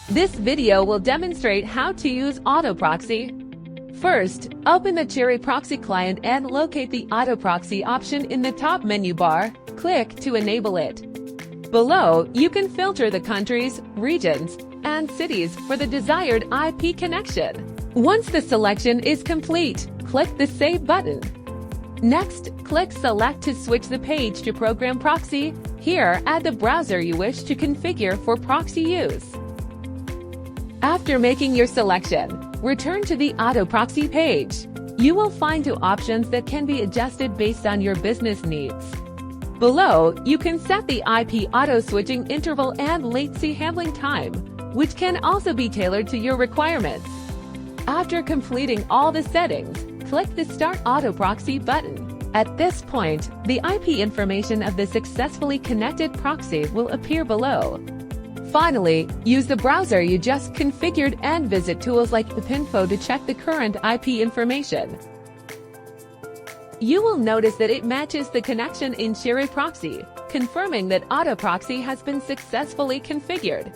This video will demonstrate how to use AutoProxy. First, open the CherryProxy client and locate the AutoProxy option in the top menu bar. Click to enable it. Below, you can filter the countries, regions, and cities for the desired IP connection. Once the selection is complete, click the Save button. Next, click Select to switch the page to Program Proxy. Here, add the browser you wish to configure for proxy use. After making your selection, return to the AutoProxy page. You will find two options that can be adjusted based on your business needs. Below, you can set the IP auto-switching interval and latency handling time, which can also be tailored to your requirements. After completing all the settings, click the Start AutoProxy button. At this point, the IP information of the successfully connected proxy will appear below. Finally, use the browser you just configured and visit tools like Ipinfo to check the current IP information. You will notice that it matches the connection in CherryProxy, confirming that AutoProxy has been successfully configured.